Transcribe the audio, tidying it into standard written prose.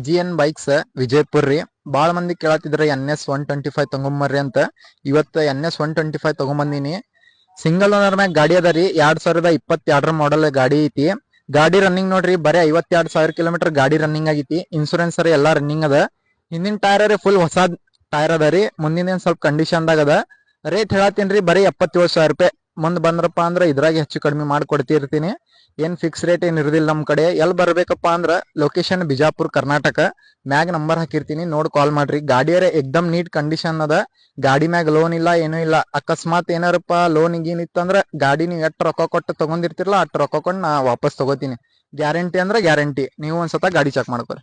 GN bikes Vijayapura ರೀ. ಬಾಳ ಮಂದಿ ಕೇಳತ್ತಿದ್ರ NS 125 ತಗೊಂಬರ್ರಿ ಅಂತ. ಇವತ್ತು NS 125 ತಗೊಂಬಂದಿನಿ. ಸಿಂಗಲ್ ಓನರ್ ಮ್ಯಾಗ ಗಾಡಿ ಅದ ರೀ. 2022 ಮಾಡಲ್ ಗಾಡಿ ಐತಿ. ಗಾಡಿ ರನ್ನಿಂಗ್ ನೋಡ್ರಿ ಬರೀ 52,000 ಕಿಲೋಮೀಟರ್ ಗಾಡಿ ರನ್ನಿಂಗ್ ಆಗೈತಿ. ಇನ್ಸೂರೆನ್ಸ್ ರೀ ಎಲ್ಲಾ ರನ್ನಿಂಗ್ ಅದ. ಹಿಂದಿನ ಟೈರ್ ರೀ ಫುಲ್ ಹೊಸ ಟೈರ್ ಅದ ರೀ. ಮುಂದಿನ ಸ್ವಲ್ಪ ಕಂಡೀಷನ್ ದಾಗ ಅದ. ರೇಟ್ ಹೇಳತ್ತೀನ್ರಿ ಬರೀ 77,000 ರೂಪಾಯಿ. ಮುಂದ್ ಬಂದ್ರಪ್ಪ ಅಂದ್ರ ಇದ್ರಾಗ ಹೆಚ್ಚು ಕಡಿಮೆ ಮಾಡ್ಕೊಡ್ತಿರ್ತೀನಿ. ಏನ್ ಫಿಕ್ಸ್ ರೇಟ್ ಏನ್ ಇರುದಿಲ್ಲ ನಮ್ ಕಡೆ. ಎಲ್ಲಿ ಬರ್ಬೇಕಪ್ಪ ಅಂದ್ರ ಲೊಕೇಶನ್ ಬಿಜಾಪುರ್ ಕರ್ನಾಟಕ. ಮ್ಯಾಗ ನಂಬರ್ ಹಾಕಿರ್ತೀನಿ, ನೋಡ್ ಕಾಲ್ ಮಾಡ್ರಿ. ಗಾಡಿಯರ ಎಕ್ದಮ್ ನೀಟ್ ಕಂಡೀಷನ್ ಅದ. ಗಾಡಿ ಮ್ಯಾಗ ಲೋನ್ ಇಲ್ಲ, ಏನೂ ಇಲ್ಲ. ಅಕಸ್ಮಾತ್ ಏನಾರಪ್ಪ ಲೋನ್ ಗೀನ್ ಇತ್ತಂದ್ರ ಗಾಡಿ ನೀವು ಎಷ್ಟ್ ರೊಕ್ಕ ಕೊಟ್ಟು ತಗೊಂಡಿರ್ತಿರಲ್ಲ ಅಷ್ಟ್ ರೊಕ್ಕ ಕೊಂಡು ನಾ ವಾಪಸ್ ತಗೋತೀನಿ. ಗ್ಯಾರಂಟಿ ಅಂದ್ರ ಗ್ಯಾರಂಟಿ. ನೀವು ಒಂದ್ಸತ ಗಾಡಿ ಚೆಕ್ ಮಾಡ್ಕೊರಿ.